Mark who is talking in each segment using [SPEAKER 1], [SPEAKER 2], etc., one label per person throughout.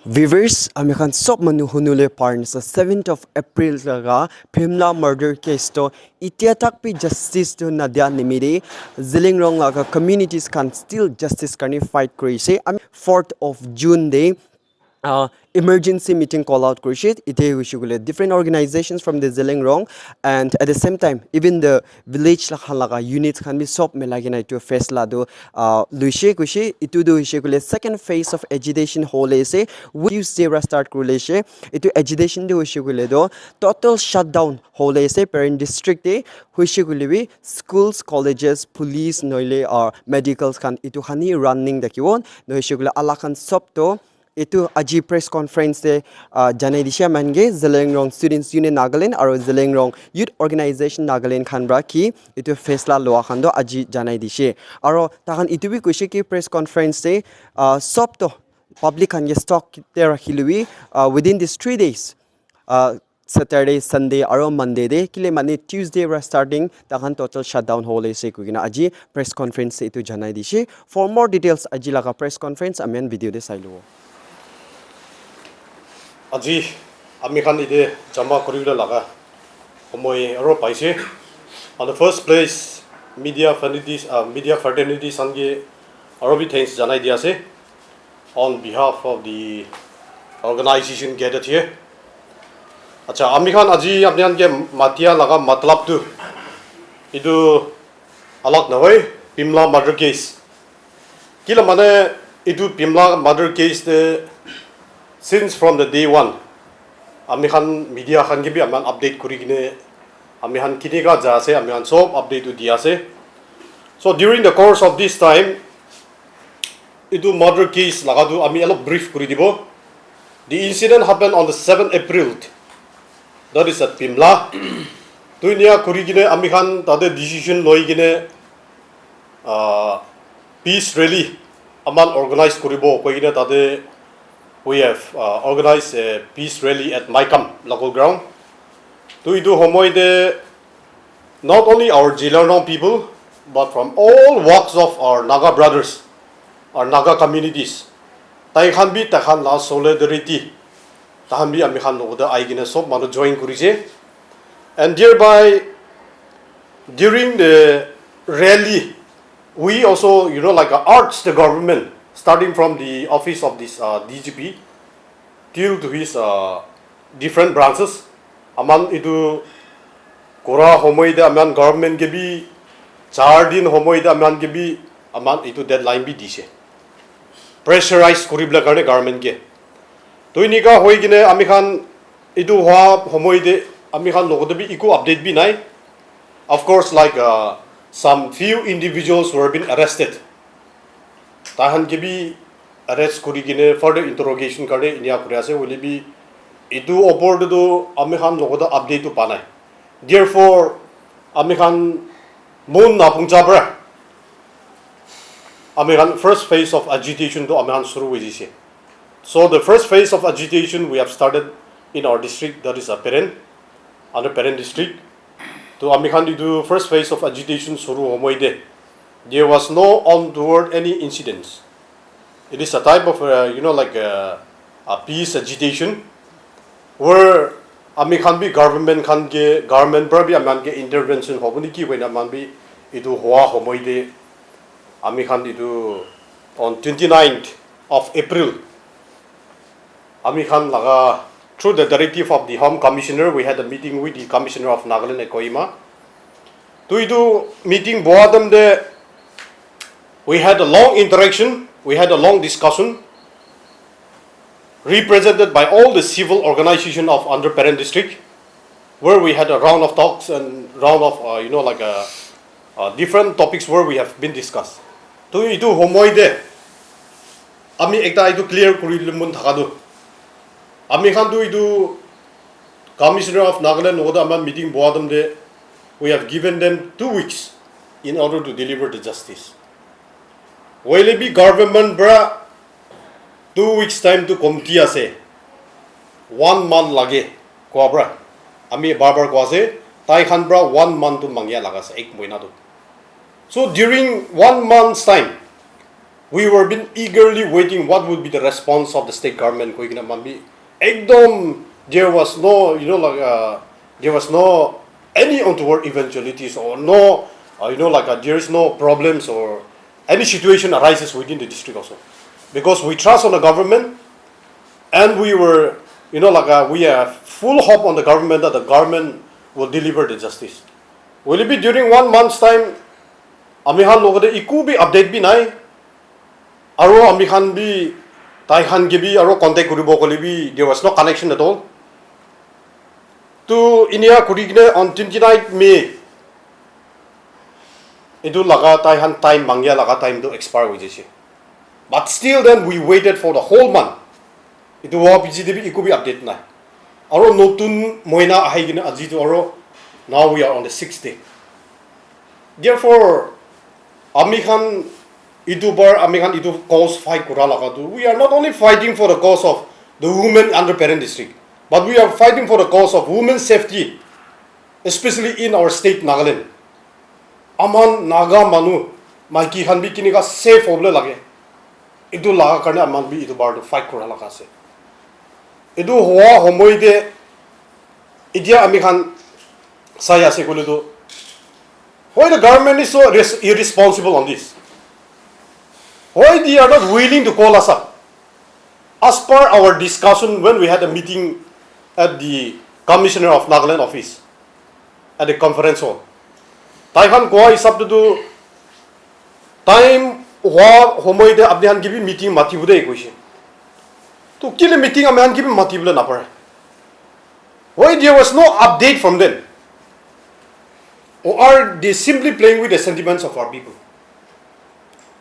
[SPEAKER 1] Viewers, American Sop Manu Hunule Parns, 7th of April laga Pimla murder case to itiatak pi justice to Nadia Nimide, Zeleangrong laga communities can still justice karni fight krise. 4th of June day. Emergency meeting call out Kurshit. It is different organizations from the Zeleangrong, and at the same time, even the village laga units can be sop melagina to face lado. Luishe kushi itu do ishekule second phase of agitation whole se. Tuesday start kurleshe. Itu agitation do ishekule do total shutdown whole se. Peren district de ishekule schools, colleges, police, noile or medicals can itu hani running the kiwon. No ishekule alakan sop to. Itu aji press conference de janai disha mange Zeleangrong Students Union Nagaland aro Zeleangrong Youth Organization Nagaland khanbra ki itu fesla loa khando aji janai dishe aro tahan itu bi kushi ki press conference de sob to public khan ge stock te rakhilui within these 3 days Saturday, Sunday, aro Monday de kile mani Tuesday ra starting tahan total shutdown hole se kugina aji press conference itu janai dishe. For more details aji laga press conference amen video de sailu.
[SPEAKER 2] Aji, ami khan ide jama korila laga. Homoi aro paise. On the first place, media fraternity sange arobi thanks janai dia se on behalf of the organization gathered here. Acha, ami khan aji apnian ke matia laga matlab tu idu alak na hoy Pimla murder case. Kila mane idu Pimla murder case de since from the day one, Amikhan media khan ke bhi aman update kuri gine, Amikhan kini ka jase, Amikhan sob update to diya se. So during the course of this time, itu murder case laga du ami alok brief kuri dibo. The incident happened on the 7th April. That is at Pimla. Tu niya kuri gine Amikhan tade decision loi gine peace rally aman organized kuri bo koi gine tade. We have organized a peace rally at Maikam local ground. To do homoide not only our Zeleangrong people, but from all walks of our Naga brothers, our Naga communities. Tai khan bi ta khan la solidarity. Tahan bi ami khan oda aigine sob manu join kurise. And thereby during the rally, we also urged the government. Starting from the office of this DGP till to his different branches, aman itu kora homoide aman government ke bi 4 din homoide aman ke bi aman itu deadline bi dise pressurize kuribla karne government ke to inika hoi gine ami khan itu hoa homoide ami khan logode bi iku update bi nai. Of course, like some few individuals were been arrested. Tahan ke bi arrest kuri gine further interrogation karne inia kuri ase will be itu opor do ami khan logoda update to panai. Therefore ami khan mon na pungcha bra ami khan first phase of agitation to ami khan shuru hoise. So the first phase of agitation we have started in our district, that is Peren, under Peren district. To ami khan do first phase of agitation shuru homoide. There was no untoward any incidents. It is a type of a peace agitation where ami khan bi government par bi aman ke intervention hobuni ki when aman bi itu hoa homoide ami khan itu on 29th of April ami khan laga through the directive of the Home Commissioner we had a meeting with the Commissioner of Nagaland and Kohima. To itu meeting boadam de we had a long interaction, we had a long discussion, represented by all the civil organization of under Peren district, where we had a round of talks and round of different topics where we have been discussed. To itu homoide, ami ekta itu clear kuri lumun thakadu. Ami khan tu itu Commissioner of Nagaland oda aman meeting boadam de, we have given them 2 weeks in order to deliver the justice. Will it be government bra 2 weeks time to committee ase 1 month lage ko bra ami barbar ko ase tai khan bra 1 month to mangya laga se ek moina to. So during 1 month's time we were been eagerly waiting what would be the response of the state government. Ekdom, there was no, there was no any untoward eventualities or no, there is no problems or any situation arises within the district also, because we trust on the government, and we were, we have full hope on the government that the government will deliver the justice. Will it be during 1 month's time? Amihan logode iku bi update bi nai. Aro amihan bi taihan gibi aro contact kuribo kolibi, there was no connection at all. To India kurigne on 29th May. Itu laga taihan time mangya laga time to expire hoje. But still then we waited for the whole month. Itu wa PGDB iku bi update nai. Aro notun moina ahai gina aji to aro now we are on the 6th day. Therefore, Amikhan itu cause fight kura laka tu. We are not only fighting for the cause of the women under Peren district, but we are fighting for the cause of women's safety, especially in our state Nagaland. Aman Naga manu maiki han bi kini ka safe oble lage. Itu laga karne aman bi itu bar to fight kura laka se. Itu hoa homoi de idia Amikhan saya se kule tu. Why the government is so irresponsible on this? Why they are not willing to call us up? As per our discussion when we had a meeting at the Commissioner of Nagaland office, at the conference hall, Taihan Kwa is up to do time wa homoi de abdihan gibi meeting matibude equation. To kill a meeting a man give matibule napare. Why there was no update from them? Or are they simply playing with the sentiments of our people,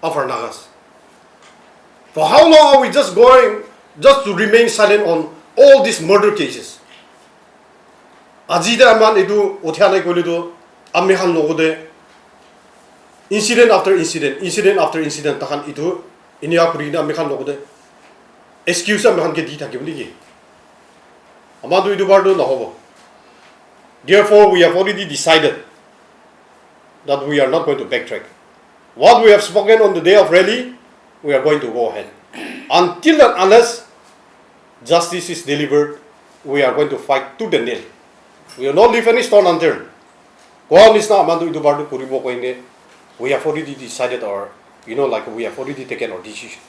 [SPEAKER 2] of our Nagas? For how long are we just going just to remain silent on all these murder cases? Ajida aman itu othianai kolido amihan logode incident after incident takan itu inia kurina amihan logode excuse amihan ke di thakibuli ki amadu itu bardo nahobo. Therefore, we have already decided that we are not going to backtrack. What we have spoken on the day of rally, we are going to go ahead. Until and unless justice is delivered, we are going to fight to the nail. We will not leave any stone unturned. We have already decided our, we have already taken our decision.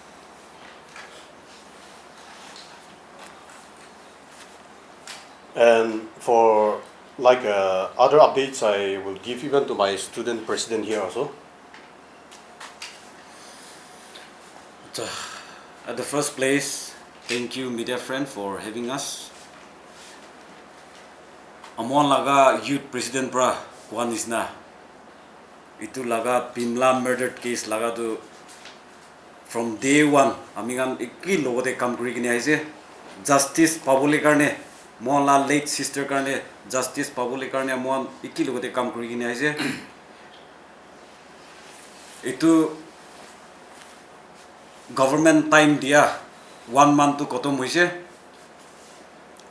[SPEAKER 2] And for other updates, I will give even to my student president here also.
[SPEAKER 3] At the first place, thank you media friend for having us. Amon laga youth president pra kwan isna. Itu laga Pimla murdered case laga tu from day one. Amingan ikki logote kam kuri kini aise justice pabule karne mon la late sister karne justice pabule karne mon ikki logote kam kuri kini aise. Itu government time dia 1 month to kotom hoise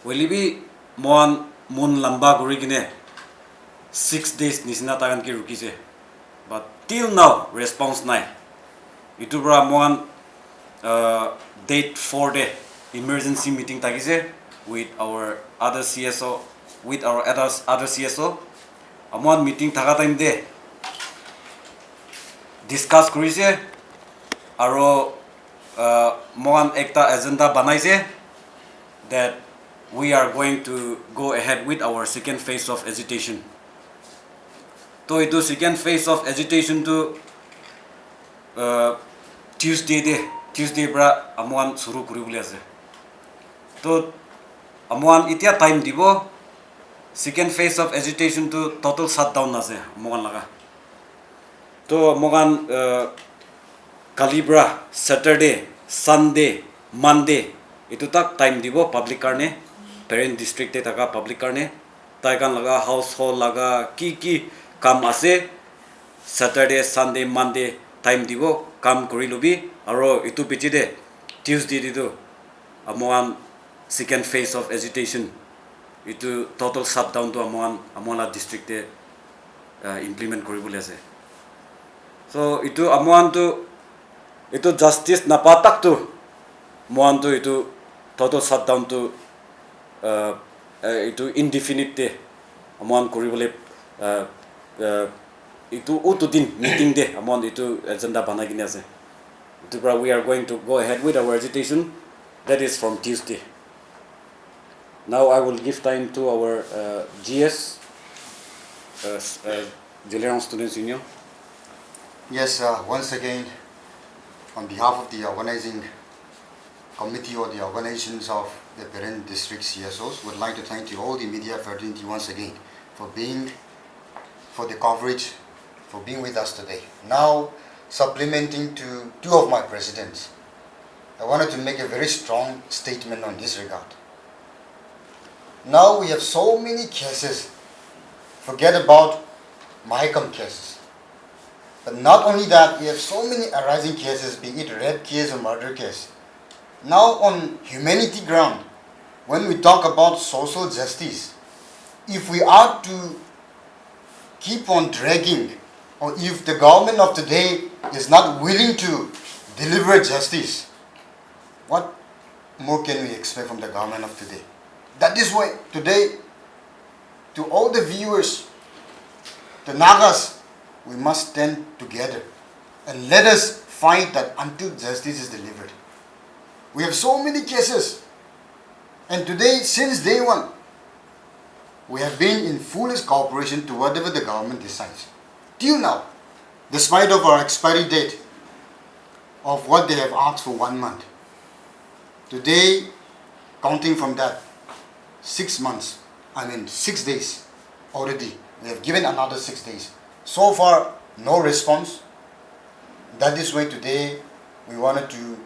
[SPEAKER 3] welibi mon lamba kuri kine 6 days nisna tagan ki rukise, but till now response nai. Itu bra mon date 4 day emergency meeting takise with our other CSO, with our other CSO. Amon meeting taka time de discuss kurise aro mon ekta agenda banaise that we are going to go ahead with our second phase of agitation. To itu second phase of agitation to Tuesday bra amwan suru kuri bole ase. To amwan itia time dibo second phase of agitation to total shutdown ase amwan laga. To amogan Kalibra Saturday, Sunday, Monday itu tak time dibo public karne Peren district te taka public karne taikan laga household laga ki kam ase Saturday, Sunday, Monday time dibo kam kuri lubi aro itu pichi de Tuesday dido amoan second phase of agitation itu total shutdown to amoan district te implement kuri bole ase. So itu amoan to itu justice napatak tu moan tu itu total shutdown tu itu indefinite de moan kuribole itu utudin meeting de moan itu agenda banai gini ase itu pra we are going to go ahead with our agitation that is from Tuesday. Now I will give time to our GS Zeleangrong Students Union.
[SPEAKER 4] Yes, once again, on behalf of the organizing committee or the organizations of the Peren district CSOs, would like to thank you all the media fraternity once again for the coverage, for being with us today. Now, supplementing to two of my presidents, I wanted to make a very strong statement on this regard. Now we have so many cases. Forget about Mahikam cases. But not only that, we have so many arising cases, be it rape case or murder case. Now on humanity ground, when we talk about social justice, if we are to keep on dragging, or if the government of today is not willing to deliver justice, what more can we expect from the government of today? That is why today, to all the viewers, the Nagas, we must stand together and let us fight that until justice is delivered. We have so many cases, and today, since day one, we have been in fullest cooperation to whatever the government decides. Till now, despite of our expiry date of what they have asked for 1 month, today, counting from that, 6 months, 6 days already. We have given another 6 days. So far, no response. That is why today we wanted to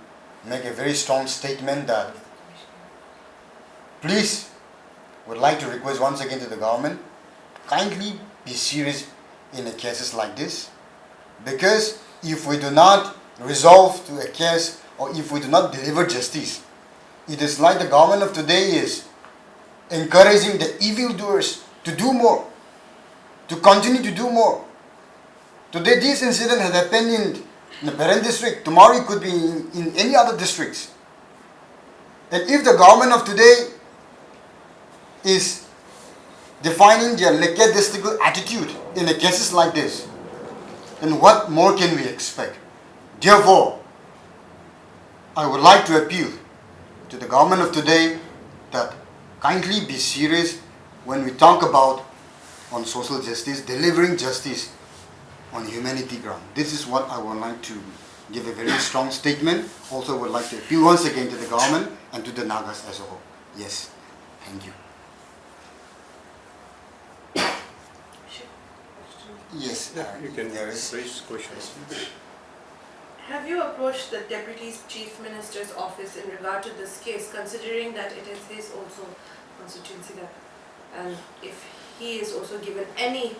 [SPEAKER 4] make a very strong statement that please, would like to request once again to the government, kindly be serious in the cases like this, because if we do not resolve to a case or if we do not deliver justice, it is like the government of today is encouraging the evildoers to do more, to continue to do more. Today this incident has happened in the Peren district, tomorrow it could be in any other districts. And if the government of today is defining their lackadaisical attitude in the cases like this, then what more can we expect? Therefore, I would like to appeal to the government of today that kindly be serious when we talk about on social justice, delivering justice on humanity ground. This is what I would like to give a very strong statement. Also would like to appeal once again to the government and to the Nagas as a whole. Yes, thank you. Yes,
[SPEAKER 2] You can
[SPEAKER 4] there is
[SPEAKER 2] raise questions.
[SPEAKER 5] Have you approached the Deputy Chief Minister's office in regard to this case, considering that it is his also constituency, that, and if he is also given any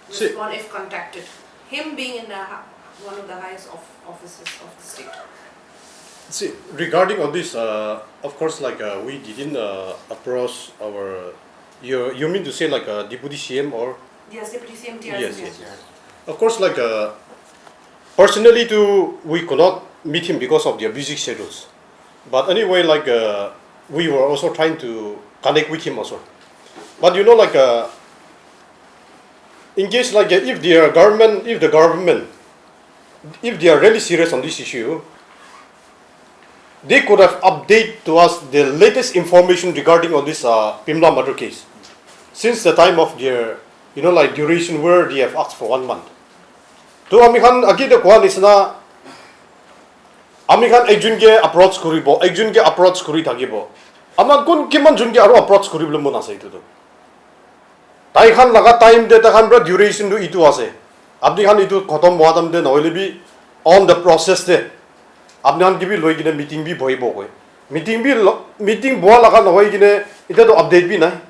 [SPEAKER 5] response if contacted, him being in one of the highest offices of the state?
[SPEAKER 2] See, regarding all this, of course, we didn't approach our. You mean to say Deputy CM or?
[SPEAKER 5] Yes, Deputy CM TRC.
[SPEAKER 2] Yes. Of course, personally, we could not meet him because of their busy schedules. But anyway, we were also trying to connect with him also. But in case if the government, if they are really serious on this issue, they could have updated to us the latest information regarding on this Pimla murder case, since the time of their duration where they have asked for 1 month. To amikhan agida kuan isna amikhan ekjunge approach koribo, ekjunge approach kori thakibo. Amar kun kiman junge aro approach koribole mon ase itu. Tai khan laga time de ta khan bra duration do itu ase. Abdi khan itu khotom moadam de noile bi on the process de. Abdi khan gibi loi gine meeting bi boibo koi. Meeting boa laga noi gine ita to update bi nai.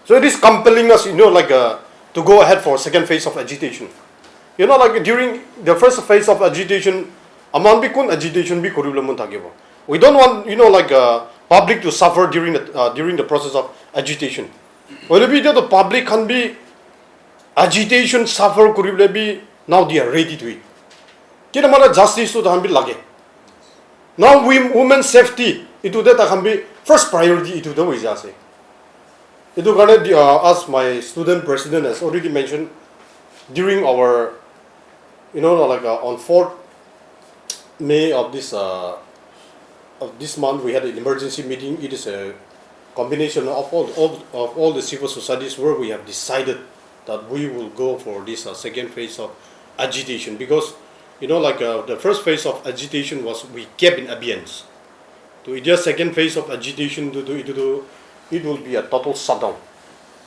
[SPEAKER 2] So it is compelling us, to go ahead for second phase of agitation. During the first phase of agitation, aman bi kun agitation bi koribole mon thakibo. We don't want, public to suffer during the process of agitation. Well, the public can be agitation suffer koribole bi now they are ready to it. Kina mana justice to tahan bi lage. Now women's safety itu de tahan bi first priority itu de wija ase. Itu karena as my student president has already mentioned during our on 4th May of this month we had an emergency meeting. It is a combination of all the civil societies where we have decided that we will go for this second phase of agitation, because the first phase of agitation was we kept in abeyance. To the second phase of agitation it will be a total shutdown,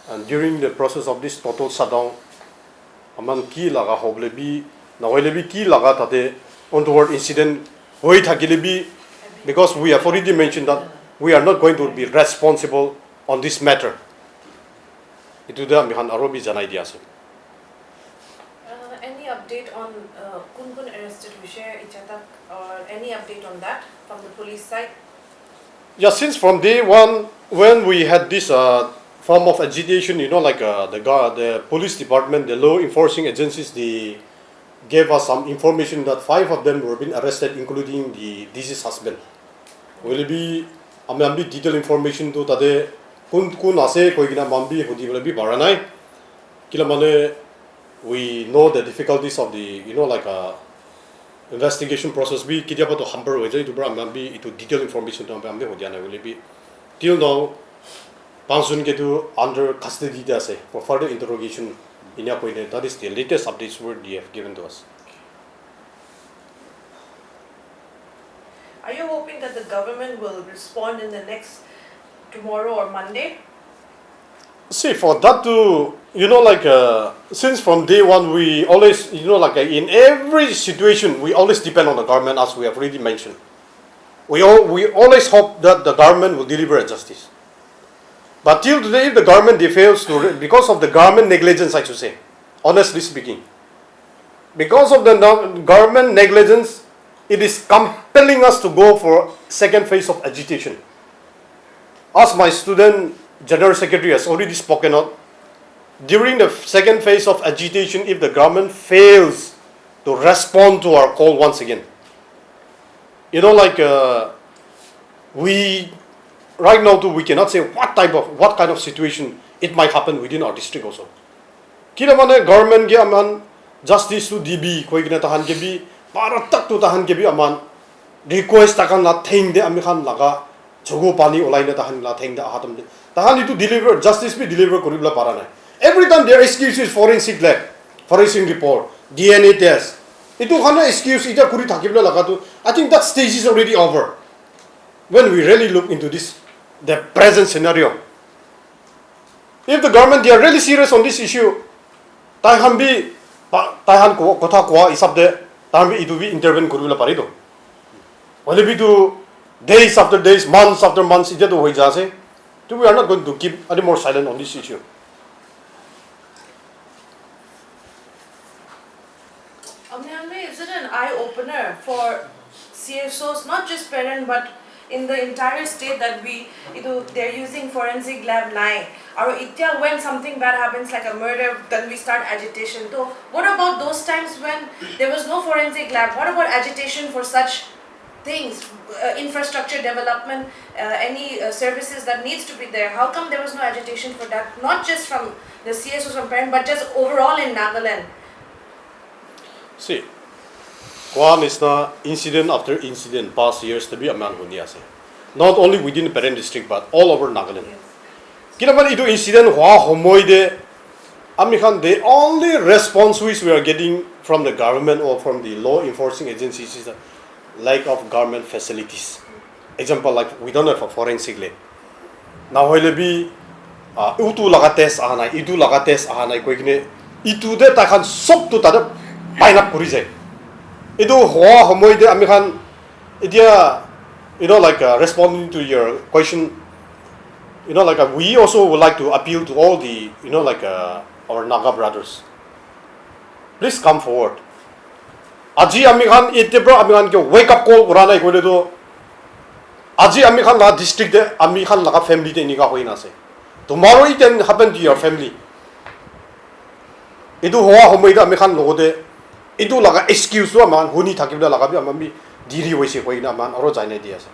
[SPEAKER 2] and during the process of this total shutdown aman ki laga hoblebi nahoilebi ki laga tate untoward incident hoi thakilebi, because we have already mentioned that we are not going to be responsible on this matter. Itu da mihan arobi janai dia ase.
[SPEAKER 5] Any update on kun arrested Vishay Ichatak, or any update on that from the police side?
[SPEAKER 2] Yeah, since from day one when we had this form of agitation, the police department, the law enforcing agencies, they gave us some information that 5 of them were being arrested, including the deceased husband. Will be ambi detailed information to tade kun ase koi gina mambi hodi will be baranai. Kila mane we know the difficulties of the investigation process. We kidia to hamper wajai to bra mambi itu detailed information to ambi hodiana will be till now Pansun get to under custody for further interrogation in your point. That is the latest updates word they have given to us.
[SPEAKER 5] Are you hoping that the government will respond in the next tomorrow or Monday?
[SPEAKER 2] See, for that to since from day one we always in every situation we always depend on the government, as we have already mentioned. We always hope that the government will deliver justice. But till today, if the government fails to, because of the government negligence, I should say, honestly speaking, because of the government negligence, it is compelling us to go for second phase of agitation. As my student general secretary has already spoken out, during the second phase of agitation, if the government fails to respond to our call once again, we right now too, we cannot say what kind of situation it might happen within our district also. Kila mana government ge aman justice to DB koi gina tahan ke bi para tak tu tahan ke bi aman request takan la theng de ami khan laga jogo pani olai na tahan la theng da hatam de tahan itu deliver justice be deliver koribla para nai. Every time their excuse is forensic lab, forensic report, DNA test. Itu khana excuse ita kuri thakibla laga tu. I think that stage is already over. When we really look into the present scenario, if the government they are really serious on this issue, taihan kota kwa isabde taihan itu bi intervene kurula parido. Only be to days after days, months after months, ita to hoi jase. So we are not going to keep any more silent on this issue.
[SPEAKER 5] Is it an eye-opener for CSOs, not just Peren, but in the entire state, that they're using forensic lab 9? Or when something bad happens like a murder, then we start agitation. So what about those times when there was no forensic lab? What about agitation for such things, infrastructure development, any services that needs to be there? How come there was no agitation for that? Not just from the CSOs from Peren, but just overall in Nagaland.
[SPEAKER 2] See, one is the incident after incident past years to be a man who not only within the Peren district but all over Nagaland. Kinaman itu incident hua homoide amikhan the only response which we are getting from the government or from the law enforcing agencies is the lack of government facilities. Example, like we don't have a forensic lab. Now hoile bi utu laga test ahanai, itu laga test ahanai koi kine itu de takhan sob tu tada line up kuri jai. Itu hoa homoide amikhan idia responding to your question, we also would like to appeal to all the our Naga brothers. Please come forward. Aji amikhan itebra amikhan ke wake up call urana ikole do. Aji amikhan la district de amikhan la family de niga hoina se. Tomorrow it can happen to your family. Itu hoa homoide amikhan logode itu laga excuse wa man huni thakibda laga bi amami diri hoise koi na man aro jaine dia ase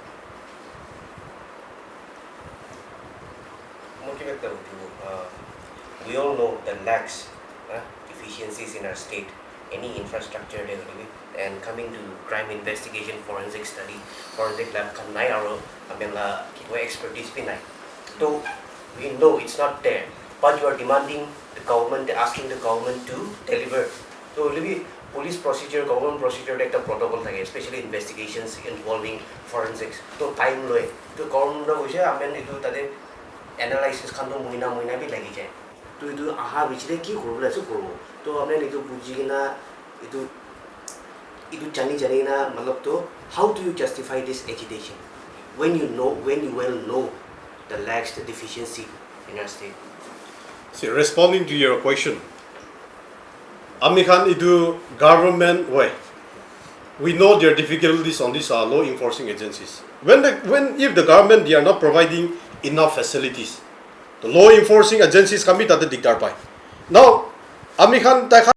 [SPEAKER 6] motivate them to we all know the lacks deficiencies in our state, any infrastructure development, and coming to crime investigation, forensic study, forensic lab kan nai aro amela kitwa expertise pi nai. So we know it's not there, but you are demanding the government, asking the government to deliver. So maybe police procedure, government procedure like the protocol thake, especially investigations involving forensics. So time loy. So government na hoise amen itu tade analysis kan to muina bi lagi jay. To itu aha bichile ki korbo aise korbo. To amen itu buji na itu jani na matlab to how do you justify this agitation when you well know the lacks, the deficiency in our state?
[SPEAKER 2] see responding to your question amikhan itu government way we know their difficulties on these law enforcing agencies when if the government they are not providing enough facilities the law enforcing agencies can be that the diktar pai now amikhan